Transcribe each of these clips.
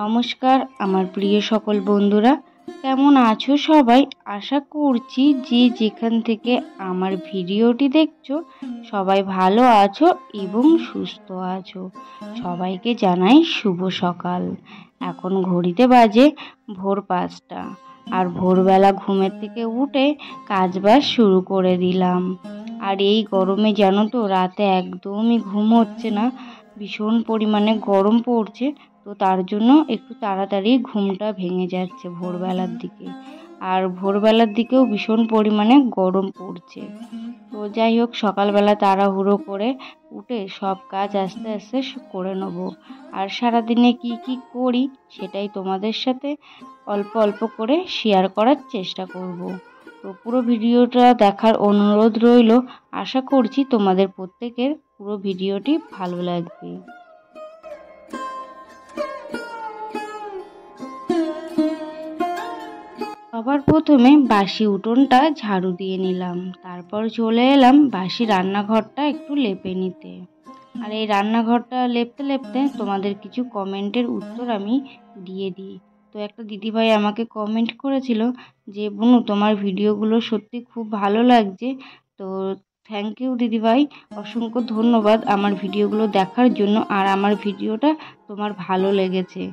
নমস্কার আমার প্রিয় সকল বন্ধুরা, কেমন আছো সবাই? আশা করছি যে যেখান থেকে আমার ভিডিওটি দেখছো সবাই ভালো আছো এবং সুস্থ আছো। সবাইকে জানাই শুভ সকাল। এখন ঘড়িতে বাজে ভোর 5টা, আর ভোরবেলা ঘুমের থেকে উঠে কাজবাজ শুরু করে দিলাম। আর এই গরমে জানো তো রাতে একদমই ঘুম হচ্ছে না, ভীষণ পরিমাণে গরম পড়ছে। তো তার জন্য একটু তাড়াতাড়ি ঘুমটা ভেঙে যাচ্ছে ভোরবেলার দিকে, আর ভোরবেলার দিকেও ভীষণ পরিমাণে গরম পড়ছে। তো যাই হোক, সকালবেলা তাড়াহুড়ো করে উঠে সব কাজ আস্তে আস্তে করে নেবো। আর সারাদিনে কি কি করি সেটাই তোমাদের সাথে অল্প অল্প করে শেয়ার করার চেষ্টা করব। তো পুরো ভিডিওটা দেখার অনুরোধ রইল। আশা করছি তোমাদের প্রত্যেকের পুরো ভিডিওটি ভালো লাগবে। সবার প্রথমে বাসি উঠোনটা ঝাড়ু দিয়ে নিলাম, তারপর চলে এলাম বাসি রান্নাঘরটা একটু লেপে নিতে। আর এই রান্নাঘরটা লেপতে লেপতে তোমাদের কিছু কমেন্টের উত্তর আমি দিয়ে দিই। তো একটা দিদিভাই আমাকে কমেন্ট করেছিল যে বুনু, তোমার ভিডিওগুলো সত্যি খুব ভালো লাগছে। তো থ্যাংক ইউ দিদিভাই, অসংখ্য ধন্যবাদ আমার ভিডিওগুলো দেখার জন্য, আর আমার ভিডিওটা তোমার ভালো লেগেছে।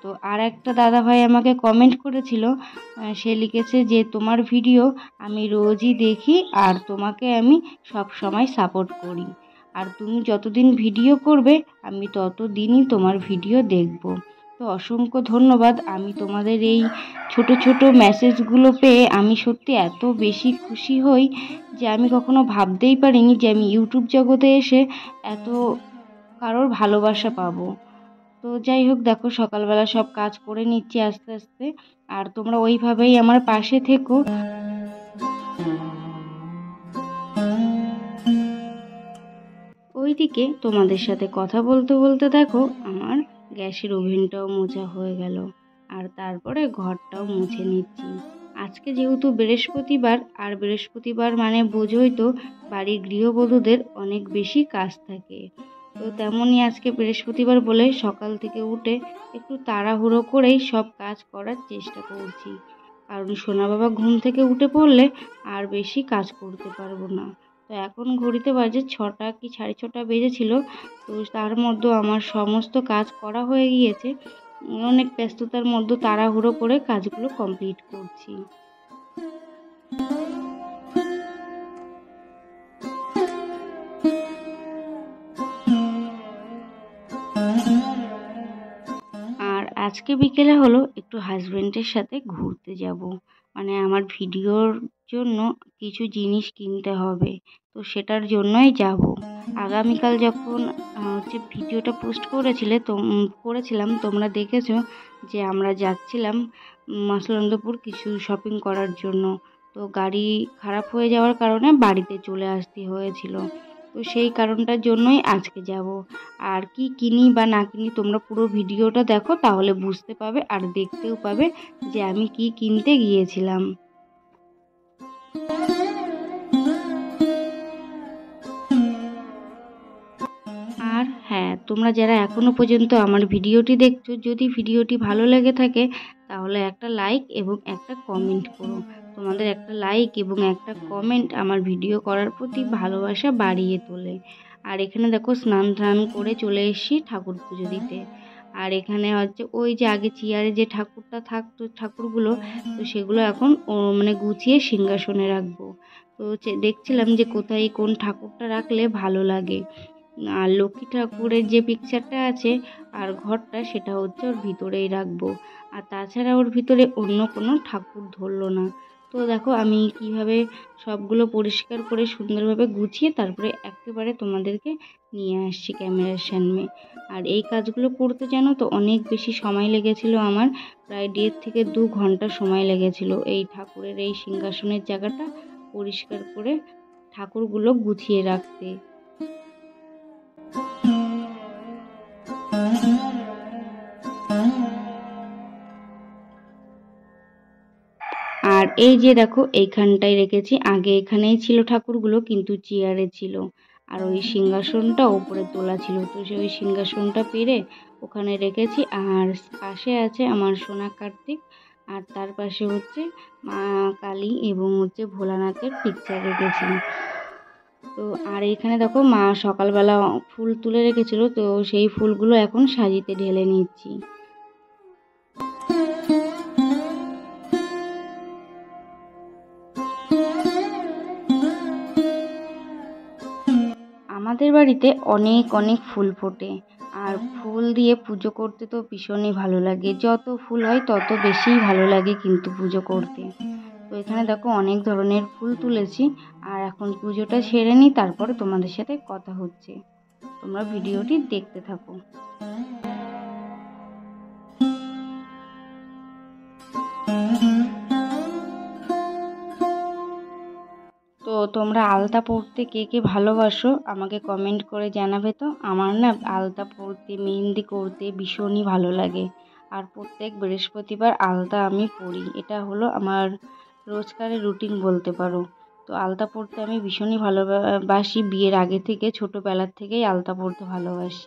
তো আর একটা দাদা ভাই আমাকে কমেন্ট করেছিল, সে লিখেছে যে তোমার ভিডিও আমি রোজই দেখি আর তোমাকে আমি সব সময় সাপোর্ট করি, আর তুমি যতদিন ভিডিও করবে আমি ততদিনই তোমার ভিডিও দেখব। তো অসংখ্য ধন্যবাদ। আমি তোমাদের এই ছোট ছোট মেসেজগুলো পেয়ে আমি সত্যি এত বেশি খুশি হই যে আমি কখনো ভাবতেই পারিনি যে আমি ইউটিউব জগতে এসে এত কারোর ভালোবাসা পাবো। তো যাই হোক, দেখো সকালবেলা সব কাজ করে নিচ্ছি আস্তে আস্তে, আর তোমরা ওইভাবেই আমার পাশে থেকো। ওইদিকে তোমাদের সাথে কথা বলতে বলতে দেখো আমার গ্যাসের ওভেনটাও মোছা হয়ে গেল, আর তারপরে ঘরটাও মুছে নিচ্ছি। আজকে যেহেতু বৃহস্পতিবার, আর বৃহস্পতিবার মানে বোঝোই তো বাড়ির গৃহবধূদের অনেক বেশি কাজ থাকে। তো তেমনই আজকে বৃহস্পতিবার বলে সকাল থেকে উঠে একটু তাড়াহুড়ো করেই সব কাজ করার চেষ্টা করছি, কারণ সোনা বাবা ঘুম থেকে উঠে পড়লে আর বেশি কাজ করতে পারবো না। তো এখন ঘড়িতে বাজে 6টা কি 6:30 বেজেছিল। তো তার মধ্যে আমার সমস্ত কাজ করা হয়ে গিয়েছে। অনেক ব্যস্ততার মধ্যে তাড়াহুড়ো করে কাজগুলো কমপ্লিট করছি। আর আজকে বিকেলে হলো একটু হাজবেন্ডের সাথে ঘুরতে যাব, মানে আমার ভিডিওর জন্য কিছু জিনিস কিনতে হবে, তো সেটার জন্যই যাব। আগামীকাল যখন ভিডিওটা পোস্ট করেছিলাম তোমরা দেখেছো যে আমরা যাচ্ছিলাম মসলন্দপুর কিছু শপিং করার জন্য। তো গাড়ি খারাপ হয়ে যাওয়ার কারণে বাড়িতে চলে আসতে হয়েছিল। তো সেই কারণটার জন্যই আজকে যাব। আর কি কিনি বা না কিনি তোমরা পুরো ভিডিওটা দেখো, তাহলে বুঝতে পাবে আর দেখতেও পাবে যে আমি কি কিনতে গিয়েছিলাম। আর হ্যাঁ, তোমরা যারা এখনো পর্যন্ত আমার ভিডিওটি দেখছো, যদি ভিডিওটি ভালো লেগে থাকে তাহলে একটা লাইক এবং একটা কমেন্ট করো। তোমাদের একটা লাইক এবং একটা কমেন্ট আমার ভিডিও করার প্রতি ভালোবাসা বাড়িয়ে তোলে। আর এখানে দেখো স্নান টান করে চলে এসেছি ঠাকুর পুজো দিতে। আর এখানে হচ্ছে ওই যে আগে চেয়ারে যে ঠাকুরটা থাকতো, ঠাকুরগুলো, তো সেগুলো এখন মানে গুছিয়ে সিংহাসনে রাখবো। তো দেখছিলাম যে কোথায় কোন ঠাকুরটা রাখলে ভালো লাগে। আর লক্ষ্মী ঠাকুরের যে পিকচারটা আছে আর ঘরটা, সেটা হচ্ছে ওর ভিতরেই রাখবো। আর তাছাড়া ওর ভিতরে অন্য কোনো ঠাকুর ধরলো না। তো দেখো আমি কিভাবে সবগুলো পরিষ্কার করে সুন্দরভাবে গুছিয়ে তারপরে একেবারে তোমাদেরকে নিয়ে আসছি ক্যামেরার সামনে। আর এই কাজগুলো করতে জানো তো অনেক বেশি সময় লেগেছিল আমার, প্রায় 1.5 থেকে 2 ঘন্টা সময় লেগেছিল এই ঠাকুরের এই সিংহাসনের জায়গাটা পরিষ্কার করে ঠাকুরগুলো গুছিয়ে রাখতে। আর এই যে দেখো এইখানটায় রেখেছি, আগে এখানেই ছিল ঠাকুরগুলো কিন্তু চেয়ারে ছিল, আর ওই সিংহাসনটা ওপরে তোলা ছিল। তো ওই সিংহাসনটা পেরে ওখানে রেখেছি। আর পাশে আছে আমার সোনা কার্তিক, আর তার পাশে হচ্ছে মা কালী এবং হচ্ছে ভোলানাথের পিকচার রেখেছি। তো আর এখানে দেখো মা সকালবেলা ফুল তুলে রেখেছিল, তো সেই ফুলগুলো এখন সাজিতে ঢেলে নিচ্ছি। আমাদের বাড়িতে অনেক অনেক ফুল ফোটে, আর ফুল দিয়ে পুজো করতে তো ভীষণই ভালো লাগে। যত ফুল হয় তত বেশিই ভালো লাগে কিন্তু পুজো করতে। তো এখানে দেখো অনেক ধরনের ফুল তুলেছি, আর এখন পুজোটা সেরে নিই, তারপরে তোমাদের সাথে কথা হচ্ছে। তোমরা ভিডিওটি দেখতে থাকো। তো তোমরা আলতা পরতে কে কে ভালোবাসো আমাকে কমেন্ট করে জানাবে। তো আমার না আলতা পরতে, মেহেন্দি করতে ভীষণই ভালো লাগে। আর প্রত্যেক বৃহস্পতিবার আলতা আমি পরি, এটা হলো আমার রোজকারের রুটিন বলতে পারো। তো আলতা পরতে আমি ভীষণই ভালোবাসি, বিয়ের আগে থেকে, ছোটোবেলার থেকেই আলতা পরতে ভালোবাসি।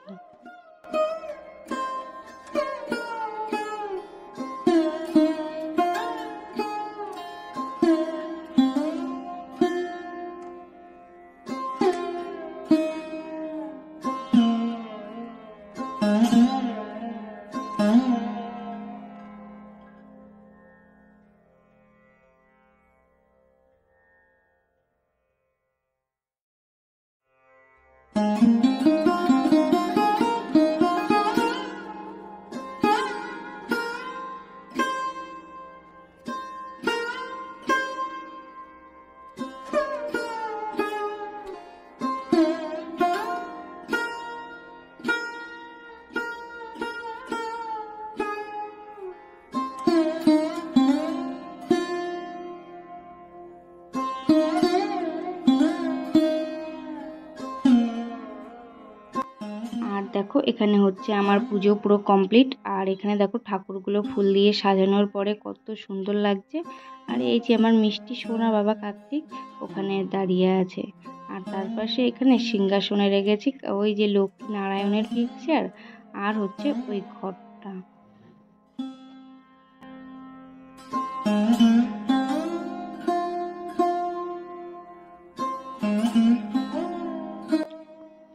আর দেখো এখানে হচ্ছে আমার পুজো পুরো কমপ্লিট। আর এখানে দেখো ঠাকুরগুলো ফুল দিয়ে সাজানোর পরে কত সুন্দর লাগছে। আর এই যে আমার মিষ্টি সোনা বাবা কার্তিক ওখানে দাঁড়িয়ে আছে। আর তার পাশে এখানে সিংহাসনে রেখেছি ওই যে লক্ষ্মী নারায়ণের পিকচার, আর হচ্ছে ওই ঘরটা।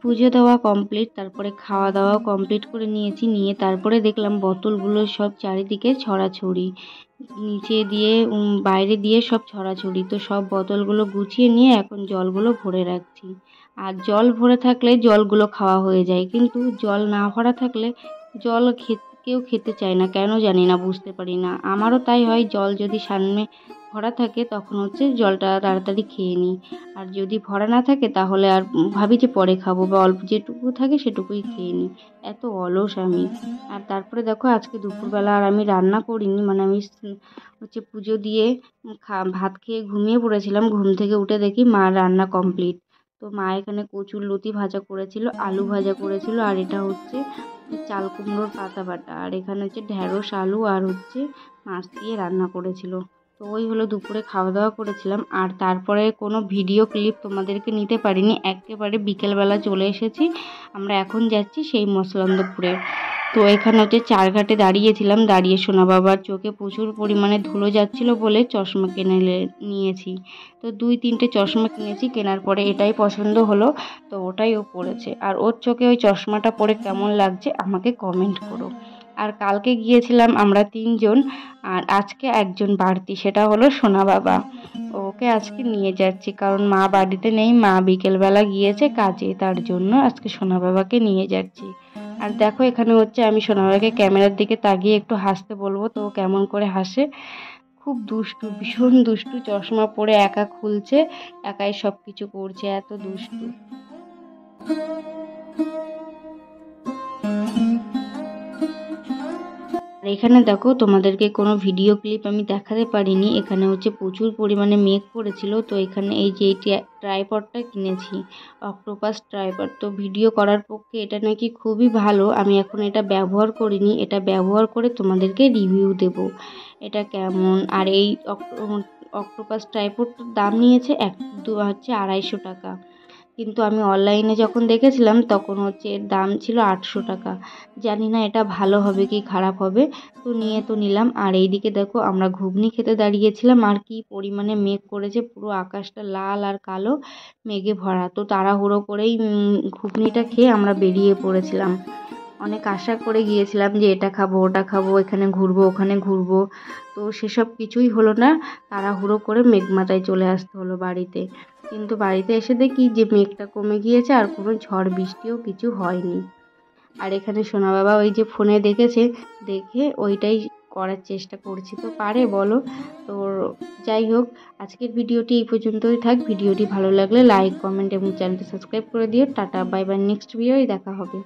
পুজো দেওয়া কমপ্লিট, তারপরে খাওয়া দাওয়াও কমপ্লিট করে নিয়েছি। নিয়ে তারপরে দেখলাম বোতলগুলো সব চারিদিকে ছড়াছড়ি, নিচে দিয়ে বাইরে দিয়ে সব ছড়াছড়ি। তো সব বোতলগুলো গুছিয়ে নিয়ে এখন জলগুলো ভরে রাখছি। আর জল ভরে থাকলে জলগুলো খাওয়া হয়ে যায়, কিন্তু জল না ভরা থাকলে জল কেউ খেতে চায় না, কেন জানি না, বুঝতে পারি না। আমারও তাই হয়, জল যদি সামনে ভরা থাকে তখন হচ্ছে জলটা তাড়াতাড়ি খেয়ে নিই, আর যদি ভরা না থাকে তাহলে আর ভাবি যে পরে খাবো, বা অল্প যেটুকু থাকে সেটুকুই খেয়ে নিই। এত অলস আমি। আর তারপরে দেখো আজকে দুপুরবেলা আর আমি রান্না করিনি, মানে আমি হচ্ছে পুজো দিয়ে ভাত খেয়ে ঘুমিয়ে পড়েছিলাম। ঘুম থেকে উঠে দেখি মা রান্না কমপ্লিট। তো মা এখানে কচুর লতি ভাজা করেছিল, আলু ভাজা করেছিল, আর এটা হচ্ছে চাল কুমড়োর পাতা বাটা, আর এখানে হচ্ছে ঢ্যাঁড়স, আলু আর হচ্ছে মাছ দিয়ে রান্না করেছিল। তো ওই হলো দুপুরে খাওয়া দাওয়া করেছিলাম। আর তারপরে কোনো ভিডিও ক্লিপ তোমাদেরকে নিতে পারিনি, একেবারে বিকেলবেলা চলে এসেছি। আমরা এখন যাচ্ছি সেই মসলন্দপুরে। তো এখানে হচ্ছে চারঘাটে দাঁড়িয়েছিলাম, দাঁড়িয়ে সোনা বাবার চোখে প্রচুর পরিমাণে ধুলো যাচ্ছিল বলে চশমা কিনে নিয়েছি। তো 2-3টে চশমা কিনেছি, কেনার পরে এটাই পছন্দ হলো, তো ওটাই ও পরেছে। আর ওর চোখে ওই চশমাটা পরে কেমন লাগছে আমাকে কমেন্ট করো। আর কালকে গিয়েছিলাম আমরা 3জন, আর আজকে একজন বাড়তি, সেটা হলো সোনা বাবা। ওকে আজকে নিয়ে যাচ্ছি, কারণ মা বাড়িতে নেই, মা বিকেলবেলা গিয়েছে কাজে, তার জন্য আজকে সোনা বাবাকে নিয়ে যাচ্ছি। আর দেখো এখানে হচ্ছে আমি সোনা বাবাকে ক্যামেরার দিকে তাকিয়ে একটু হাসতে বলবো, তো কেমন করে হাসে, খুব দুষ্টু, ভীষণ দুষ্টু। চশমা পরে একা খুলছে, একাই সব কিছু করছে, এত দুষ্টু। আর এখানে দেখো তোমাদেরকে কোনো ভিডিও ক্লিপ আমি দেখাতে পারিনি, এখানে হচ্ছে প্রচুর পরিমাণে মেঘ পড়েছিল। তো এখানে এই যে ট্রাইপডটা কিনেছি, অক্টোপাস ট্রাইপড। তো ভিডিও করার পক্ষে এটা নাকি খুবই ভালো। আমি এখন এটা ব্যবহার করিনি, এটা ব্যবহার করে তোমাদেরকে রিভিউ দেব এটা কেমন। আর এই অক্টোপাস ট্রাইপডটার দাম নিয়েছে হচ্ছে 250 টাকা। কিন্তু আমি অনলাইনে যখন দেখেছিলাম তখন হচ্ছে এর দাম ছিল 800 টাকা। জানি না এটা ভালো হবে কি খারাপ হবে, তো নিয়ে তো নিলাম। আর এইদিকে দেখো আমরা ঘুগনি খেতে দাঁড়িয়েছিলাম, আর কি পরিমাণে মেঘ করেছে, পুরো আকাশটা লাল আর কালো মেঘে ভরা। তো তাড়াহুড়ো করেই ঘুগনিটা খেয়ে আমরা বেরিয়ে পড়েছিলাম। অনেক আশা করে গিয়েছিলাম যে এটা খাবো ওটা খাবো, এখানে ঘুরবো ওখানে ঘুরবো, তো সেসব কিছুই হলো না। তাড়াহুড়ো করে মেঘমাথায় চলে আসতে হলো বাড়িতে। কিন্তু বাড়িতে এসে দেখি যে মেঘটা কমে গিয়েছে, আর কোনো ঝড় বৃষ্টিও কিছু হয়নি। আর এখানে সোনা বাবা ওই যে ফোনে দেখেছে, দেখে ওইটাই করার চেষ্টা করছি, তো পারে বলো। তো যাই হোক, আজকের ভিডিওটি এই পর্যন্তই থাক। ভিডিওটি ভালো লাগলে লাইক কমেন্ট এবং চ্যানেলটি সাবস্ক্রাইব করে দিও। টাটা বাই বাই, নেক্সট ভিডিওয় দেখা হবে।